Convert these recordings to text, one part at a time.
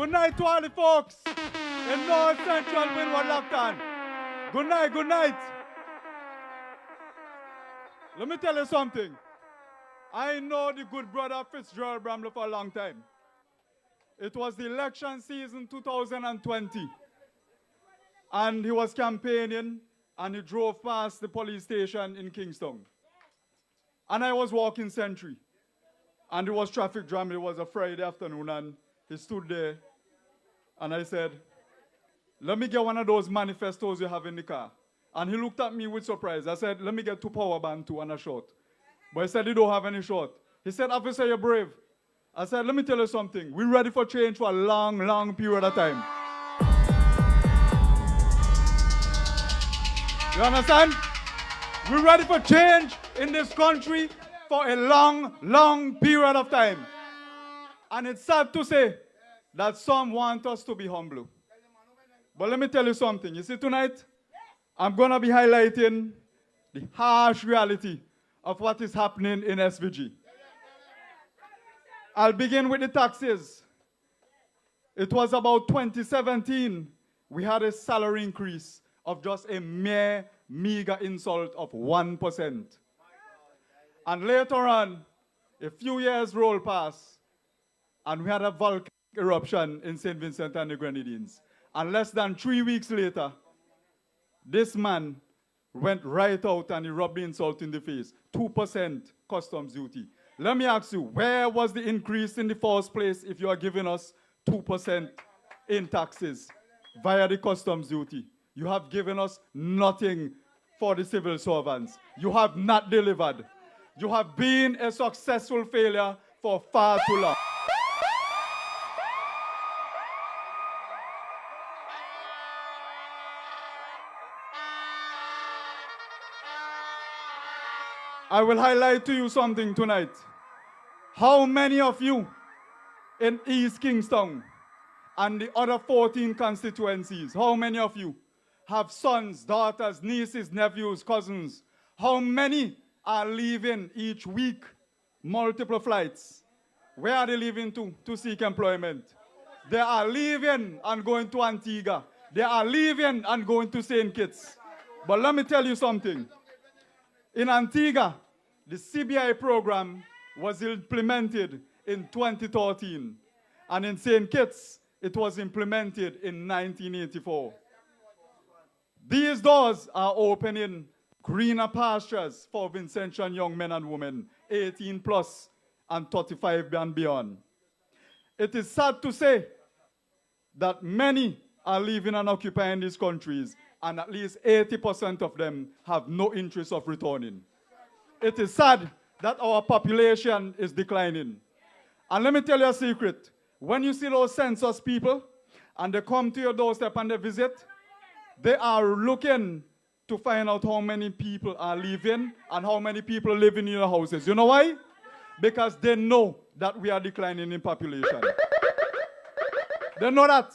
Good night to all the folks in North Central Windward Lockdown. Good night, good night. Let me tell you something. I know the good brother Fitzgerald Bramley for a long time. It was the election season 2020. And he was campaigning and he drove past the police station in Kingston. And I was walking Sentry. And there was traffic jam. It was a Friday afternoon and he stood there and I said, let me get one of those manifestos you have in the car. And he looked at me with surprise. I said, let me get 2 power band, 2 and a short. But he said, you don't have any short. He said, officer, you're brave. I said, let me tell you something. We're ready for change for a long, long period of time. You understand? We're ready for change in this country for a long, long period of time. And it's sad to say that some want us to be humble. But let me tell you something. You see, tonight, I'm going to be highlighting the harsh reality of what is happening in SVG. I'll begin with the taxes. It was about 2017, we had a salary increase of just a mere meager insult of 1%. And later on, a few years rolled past, and we had a volcanic eruption in St. Vincent and the Grenadines. And less than 3 weeks later, this man went right out and he rubbed the insult in the face. 2% customs duty. Let me ask you, where was the increase in the first place if you are giving us 2% in taxes via the customs duty? You have given us nothing for the civil servants. You have not delivered. You have been a successful failure for far too long. I will highlight to you something tonight. How many of you in East Kingston and the other 14 constituencies, how many of you have sons, daughters, nieces, nephews, cousins? How many are leaving each week multiple flights? Where are they leaving to seek employment? They are leaving and going to Antigua. They are leaving and going to St. Kitts. But let me tell you something. In Antigua, the CBI program was implemented in 2013. And in St. Kitts, it was implemented in 1984. These doors are opening greener pastures for Vincentian young men and women, 18 plus and 35 and beyond. It is sad to say that many are living and occupying these countries, and at least 80% of them have no interest of returning. It is sad that our population is declining. And let me tell you a secret. When you see those census people, and they come to your doorstep and they visit, they are looking to find out how many people are living and how many people are living in your houses. You know why? Because they know that we are declining in population. They know that.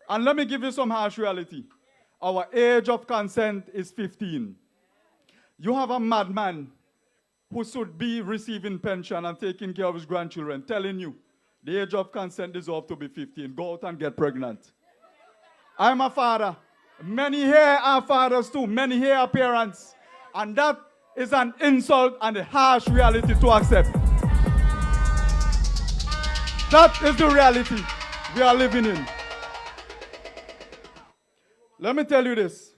And let me give you some harsh reality. Our age of consent is 15. You have a madman who should be receiving pension and taking care of his grandchildren telling you the age of consent deserves to be 15. Go out and get pregnant. I'm a father. Many here are fathers too. Many here are parents. And that is an insult and a harsh reality to accept. That is the reality we are living in. Let me tell you this.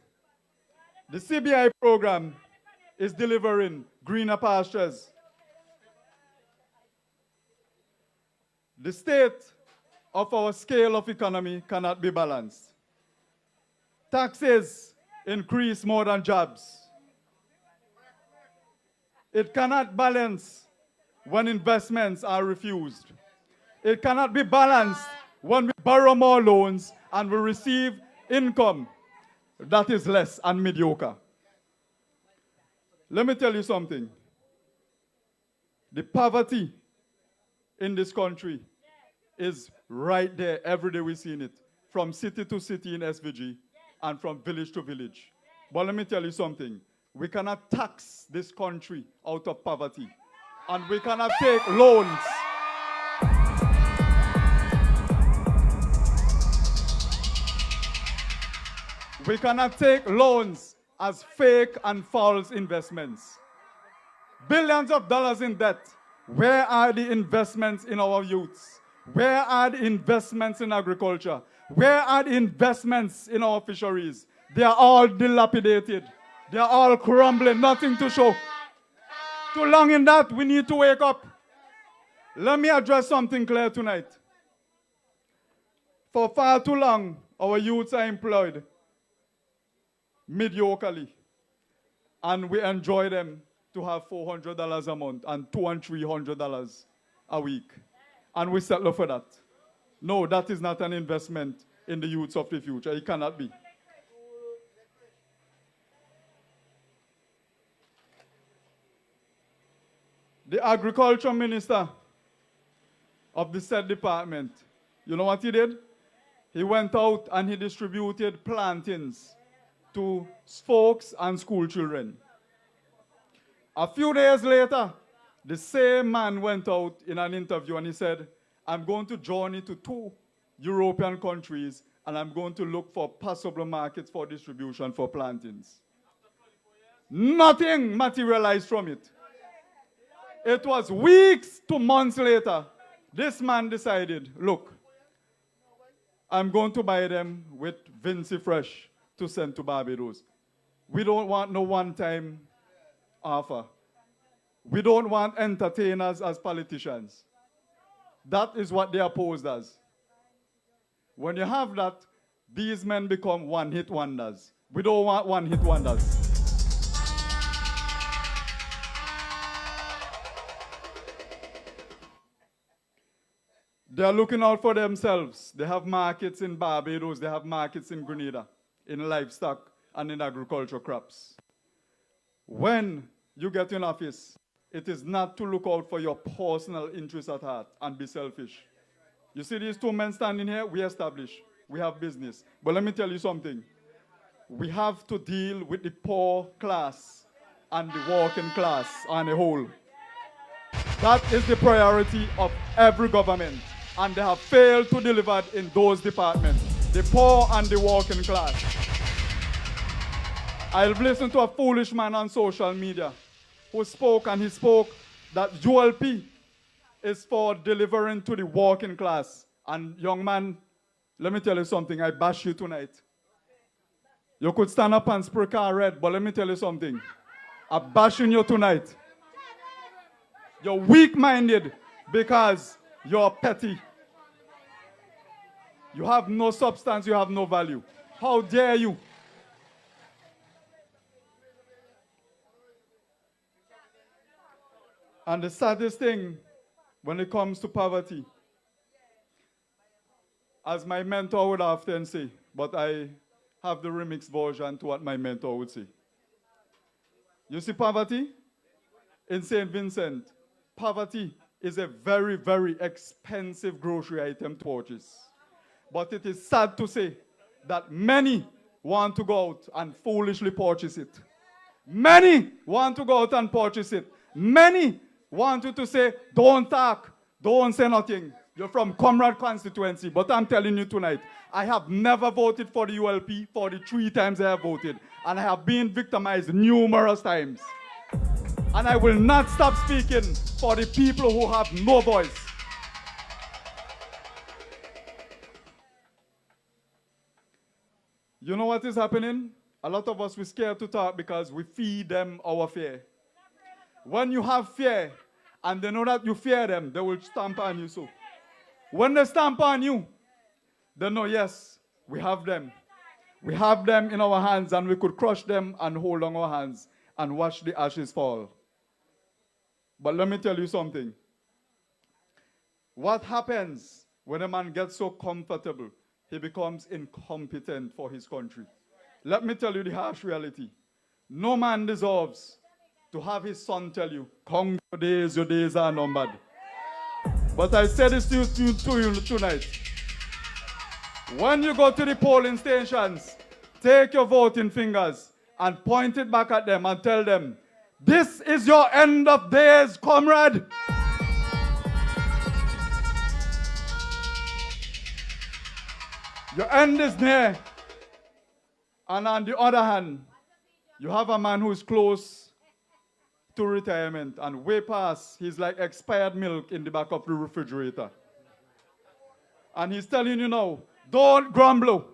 The CBI program is delivering greener pastures. The state of our scale of economy cannot be balanced. Taxes increase more than jobs. It cannot balance when investments are refused. It cannot be balanced when we borrow more loans and we receive income that is less and mediocre. Let me tell you something. The poverty in this country is right there. Every day we're seeing it. From city to city in SVG and from village to village. But let me tell you something. We cannot tax this country out of poverty. And we cannot take loans. We cannot take loans as fake and false investments. Billions of dollars in debt. Where are the investments in our youths? Where are the investments in agriculture? Where are the investments in our fisheries? They are all dilapidated. They are all crumbling, nothing to show. Too long in that, we need to wake up. Let me address something clear tonight. For far too long, our youths are employed mediocrely. And we enjoy them to have $400 a month and $200 and $300 a week. And we settle for that. No, that is not an investment in the youths of the future. It cannot be. The agriculture minister of the said department, you know what he did? He went out and he distributed plantains to folks and school children. A few days later, the same man went out in an interview and he said, I'm going to journey to 2 European countries and I'm going to look for possible markets for distribution for plantains. Nothing materialized from it. It was weeks to months later, this man decided, look, I'm going to buy them with Vinci Fresh to send to Barbados. We don't want no one-time offer. We don't want entertainers as politicians. That is what they are posed as. When you have that, these men become one-hit wonders. We don't want one-hit wonders. They are looking out for themselves. They have markets in Barbados, they have markets in Grenada, in livestock and in agricultural crops. When you get in office, it is not to look out for your personal interests at heart and be selfish. You see these 2 men standing here, we establish, we have business. But let me tell you something. We have to deal with the poor class and the working class on a whole. That is the priority of every government. And they have failed to deliver in those departments, the poor and the working class. I've listened to a foolish man on social media who spoke, and he spoke that ULP is for delivering to the working class. And young man, let me tell you something, I bash you tonight. You could stand up and spray car red, but let me tell you something. I'm bashing you tonight. You're weak-minded because you're petty. You have no substance, you have no value. How dare you? And the saddest thing when it comes to poverty, as my mentor would often say, but I have the remix version to what my mentor would say. You see poverty? In St. Vincent, poverty is a very, very expensive grocery item to purchase. But it is sad to say that many want to go out and foolishly purchase it. Many want to go out and purchase it. Many want you to say, don't talk, don't say nothing. You're from Comrade constituency, but I'm telling you tonight, I have never voted for the ULP for the 3 times I have voted. And I have been victimized numerous times. And I will not stop speaking for the people who have no voice. You know what is happening? A lot of us, we're scared to talk because we feed them our fear. When you have fear, and they know that you fear them, they will stamp on you so. When they stamp on you, they know, yes, we have them. We have them in our hands, and we could crush them and hold on our hands and watch the ashes fall. But let me tell you something. What happens when a man gets so comfortable, he becomes incompetent for his country? Let me tell you the harsh reality. No man deserves to have his son tell you, "Count your days are numbered." But I say this to you tonight. When you go to the polling stations, take your voting fingers and point it back at them and tell them, this is your end of days, comrade. Your end is near. And on the other hand, you have a man who's close to retirement and way past, he's like expired milk in the back of the refrigerator. And he's telling you now, don't grumble.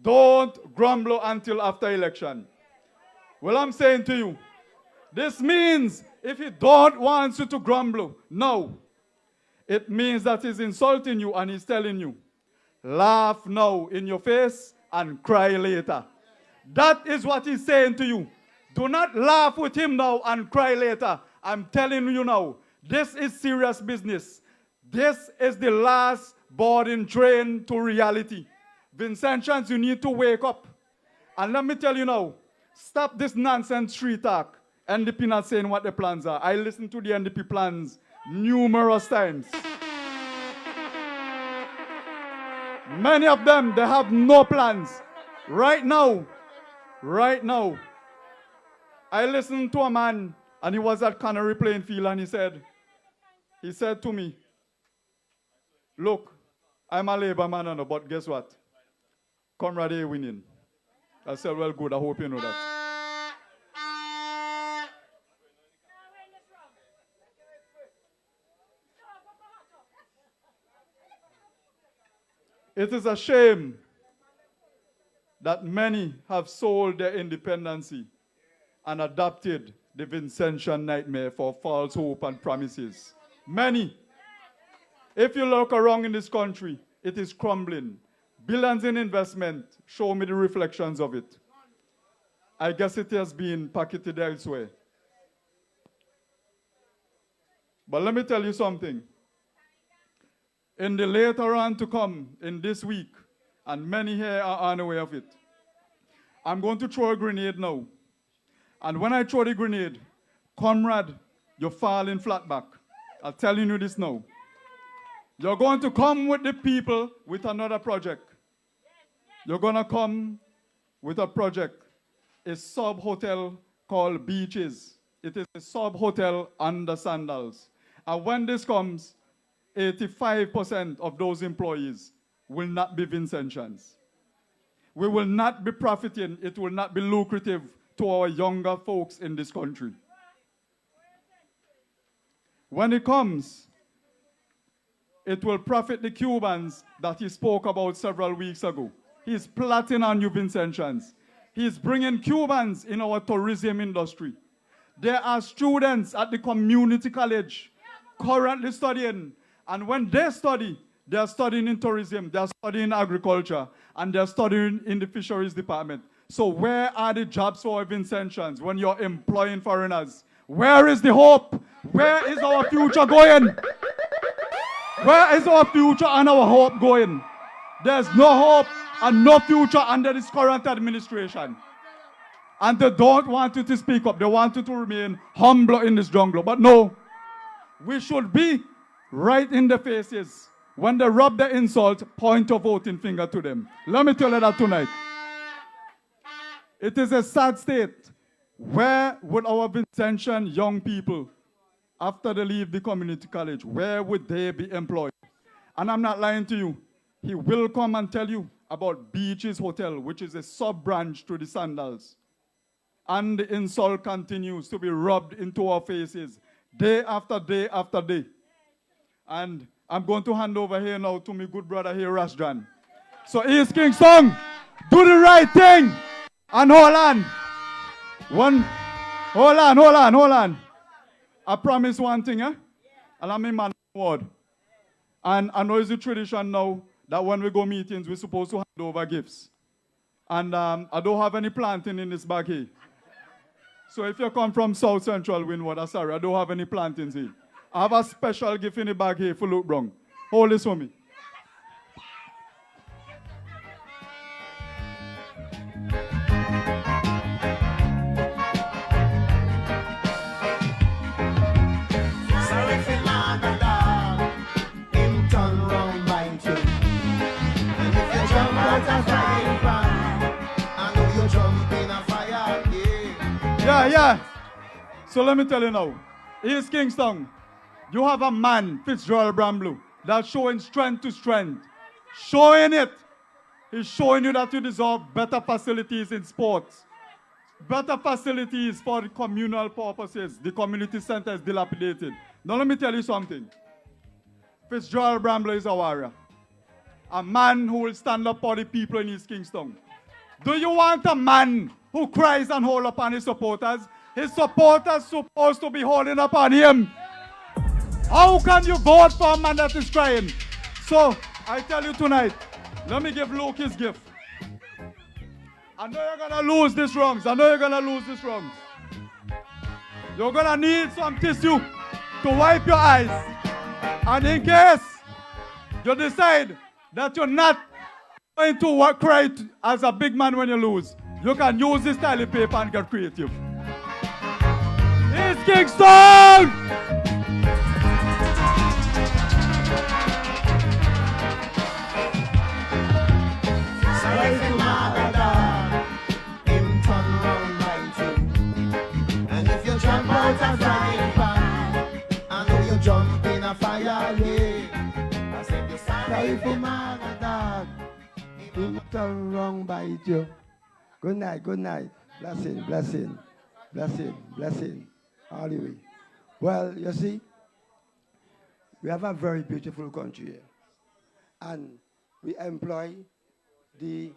Don't grumble until after election. Well, I'm saying to you, this means if he don't want you to grumble, no. It means that he's insulting you and he's telling you, laugh now in your face and cry later. That is what he's saying to you. Do not laugh with him now and cry later. I'm telling you now, this is serious business. This is the last boarding train to reality. Vincentians, you need to wake up. And let me tell you now, stop this nonsense street talk. NDP not saying what the plans are. I listened to the NDP plans numerous times. Many of them, they have no plans. Right now, I listened to a man and he was at Canary playing field and he said to me, look, I'm a Labour man, but guess what? Comrade A winning. I said, well, good, I hope you know that. It is a shame that many have sold their independency and adopted the Vincentian nightmare for false hope and promises. Many. If you look around in this country, it is crumbling. Billions in investment, show me the reflections of it. I guess it has been pocketed elsewhere. But let me tell you something. In the later on to come, in this week, and many here are unaware of it, I'm going to throw a grenade now. And when I throw the grenade, comrade, you're falling flat back. I'm telling you this now. You're going to come with the people with another project. You're going to come with a project, a sub-hotel called Beaches. It is a sub-hotel under Sandals. And when this comes, 85% of those employees will not be Vincentians. We will not be profiting. It will not be lucrative to our younger folks in this country. When it comes, it will profit the Cubans that he spoke about several weeks ago. He's plotting on you Vincentians. He's bringing Cubans in our tourism industry. There are students at the community college currently studying. And when they study, they're studying in tourism, they're studying agriculture, and they're studying in the fisheries department. So where are the jobs for Vincentians when you're employing foreigners? Where is the hope? Where is our future going? Where is our future and our hope going? There's no hope and no future under this current administration. And they don't want you to speak up. They want you to remain humble in this jungle. But no, we should be right in the faces. When they rub the insult, point a voting finger to them. Let me tell you that tonight. It is a sad state. Where would our Vincentian young people, after they leave the community college, where would they be employed? And I'm not lying to you. He will come and tell you about Beaches Hotel, which is a sub-branch to the Sandals. And the insult continues to be rubbed into our faces day after day after day. And I'm going to hand over here now to my good brother here, Rashjan. So East Kingston, do the right thing. And hold on. Hold on. I promise one thing, eh? And I'm a man of word. And I know it's a tradition now that when we go meetings, we're supposed to hand over gifts. And I don't have any planting in this bag here. So if you come from South Central Windward, I'm sorry, I don't have any plantings here. I have a special gift in the bag here for Luke Brown. Hold this for me. Yeah. So let me tell you now. East Kingston, you have a man, Fitzgerald Bramblue, that's showing strength to strength. Showing it. is showing you that you deserve better facilities in sports, better facilities for the communal purposes. The community center is dilapidated. Now let me tell you something. Fitzgerald Bramble is a warrior, a man who will stand up for the people in East Kingston. Do you want a man who cries and holds upon his supporters? His supporters supposed to be holding upon him. How can you vote for a man that is crying? So, I tell you tonight, let me give Luke his gift. I know you're going to lose this rounds. You're going to need some tissue to wipe your eyes. And in case you decide that you're not going to work right as a big man when you lose, you can use this toilet paper and get creative. It's Kingston! And if you jump out a frying pan, I know you jump in a fire, yeah. I said you sorry for my dog. You turn wrong by you. Good night. Blessing. All the way. Well, you see, we have a very beautiful country here. And we employ the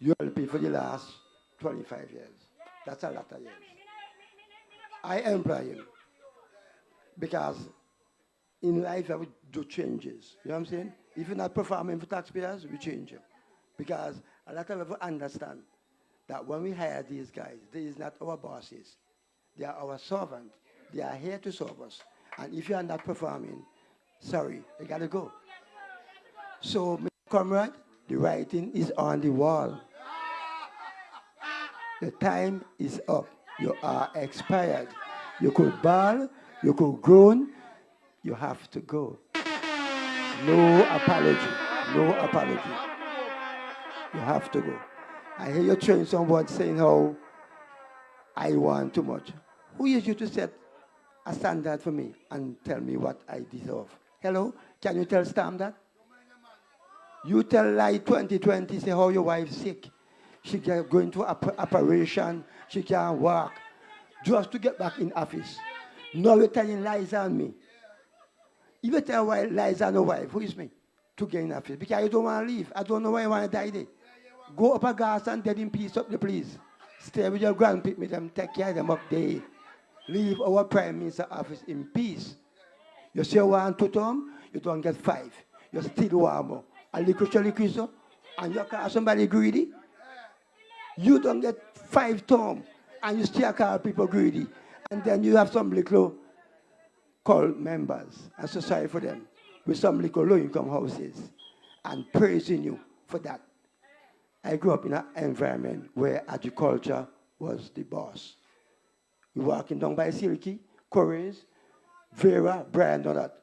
ULP for the last 25 years. That's a lot of years. I employ him because in life I would do changes. You know what I'm saying? If you're not performing for taxpayers, we change it. Because a lot of people understand that when we hire these guys, they is not our bosses. They are our servants. They are here to serve us. And if you are not performing, sorry, you got to go. So, Mr. Comrade, the writing is on the wall. The time is up. You are expired. You could bawl, you could groan, you have to go. No apology. You have to go. I hear you train someone saying how I want too much. Who is you to set a standard for me and tell me what I deserve? Hello? Can you tell Stam that? You tell Lie 2020, say how your wife's sick. She can go into operation. She can't walk. Just to get back in office. Now you're telling lies on me. If you tell lies on your wife, who is me? To get in office. Because you don't want to leave. I don't know why you want to die there. Go up a gas and dead in peace up there, please. Stay with your grandparents, with them, take care of them up there. Leave our Prime Minister office in peace. You say you want 2 terms, you don't get 5. You still want more. A little so, and you call somebody greedy. You don't get 5 terms, and you still call people greedy. And then you have some little called members, and so sorry for them, with some little low-income houses, and praising you for that. I grew up in an environment where agriculture was the boss. We walking down by Silky, Corey's, Vera, Brian, all that.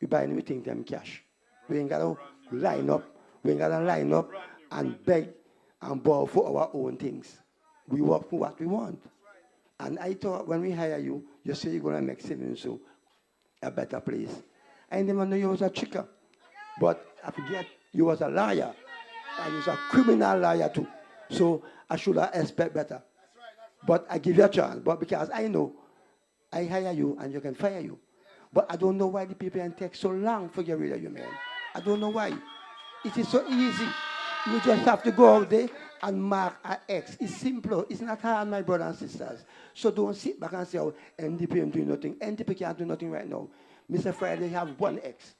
We buy anything them cash. We ain't got to line up. And beg and borrow for our own things. We work for what we want. And I thought when we hire you, you say you're going to make Silencio a better place. I never knew you was a chicker. But I forget you was a liar. And he's a criminal liar too. So I should have expect better. But I give you a chance. But because I know I hire you and you can fire you. But I don't know why the people take so long to get rid of you, man. I don't know why. It is so easy. You just have to go out there and mark an X. It's simple. It's not hard, my brothers and sisters. So don't sit back and say, oh, NDP ain't doing nothing. NDP can't do nothing right now. Mr. Friday have 1 X.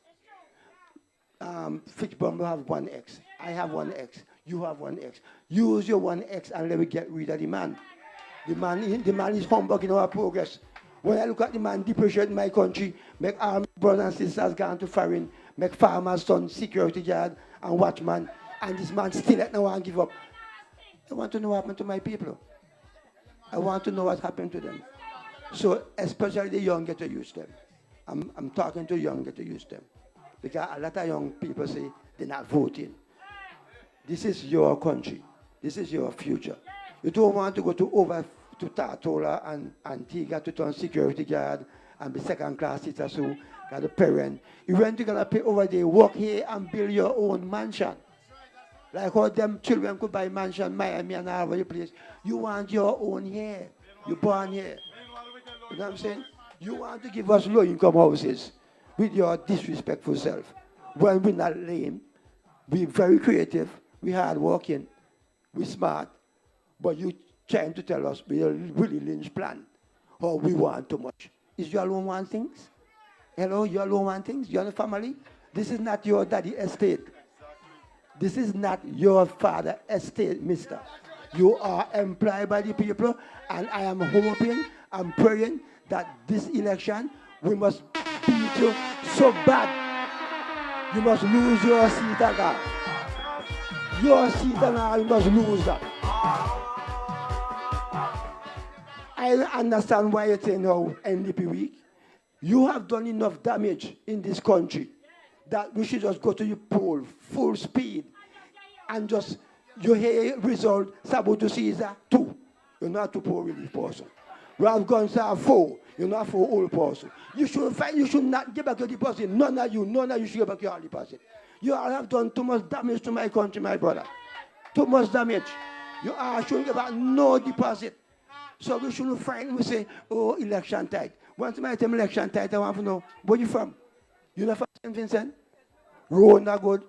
Fitchburn will have 1 X. I have 1 X. You have 1 X. Use your 1 X and let me get rid of the man. The man is humbugging our progress. When I look at the man depreciating my country, make our brothers and sisters gone to foreign, make farmers son security guard and watchman, and this man still let no one give up. I want to know what happened to my people. I want to know what happened to them. So especially the young get to use them. I'm talking to young get to use them. Because a lot of young people say they're not voting. This is your country. This is your future. You don't want to go to Tartola and Antigua to turn security guard and be second-class citizens who got a parent. You want to pay over there, work here and build your own mansion. Like how them children could buy mansion, Miami and all over the place. You want your own here. You're born here. You know what I'm saying? You want to give us low income houses with your disrespectful self. When we're not lame, we're very creative, we're hardworking, we're smart, but you trying to tell us we're really Lynch plan or we want too much. Is you alone want things? Hello, you alone want things? You're in a family? This is not your daddy estate. This is not your father estate, mister. You are employed by the people, and I am hoping, I'm praying that this election, we must beat you so bad. You must lose your seat again. Your seat again, you must lose that. I understand why you're saying now NDP week. You have done enough damage in this country that we should just go to the poll full speed and just, you hear result, Sabutu Caesar 2. You're not a poor relief person. Ralph Gonzalez 4. You're not for old person. You should fight, you should not give back your deposit. None of you should give back your deposit. You all have done too much damage to my country, my brother. Too much damage. You all shouldn't give back no deposit. So we shouldn't fight and we say, oh, election tight. Once my time election tight, I want to know, where you from? You not from St. Vincent? Road not good,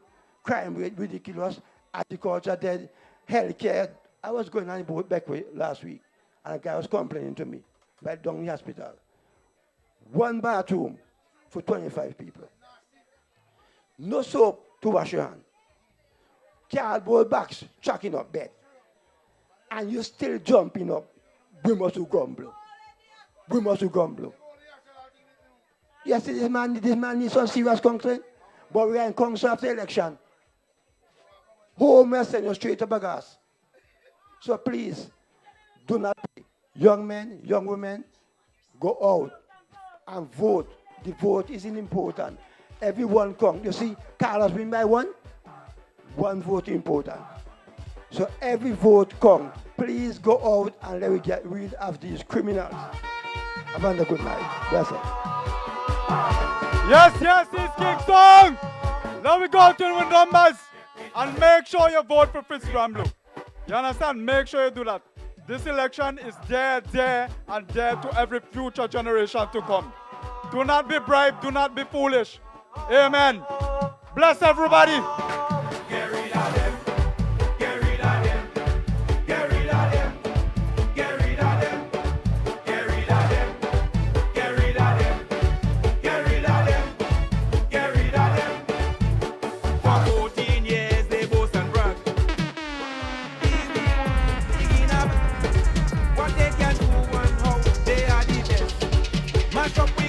crime rate ridiculous, agriculture dead, healthcare. I was going on the boat back last week, and a guy was complaining to me right down the hospital. One bathroom for 25 people. No soap to wash your hand. Cardboard box chucking up bed. And you still jumping up. We must grumble. We must grumble. Yes, this man needs some serious concern. But we are in Congress after election. Home will send you straight to Bagas. So please, do not pay. Young men, young women, go out and vote. The vote is important. Everyone come. You see, Carlos win by one. One vote important. So every vote come. Please go out and let me get rid of these criminals. Have a good night. That's it. Yes, it's Kingston. Now we go to the numbers and make sure you vote for Fritz Ramblou. You understand? Make sure you do that. This election is there, and there to every future generation to come. Do not be bribed, do not be foolish. Amen. Bless everybody. Mash up we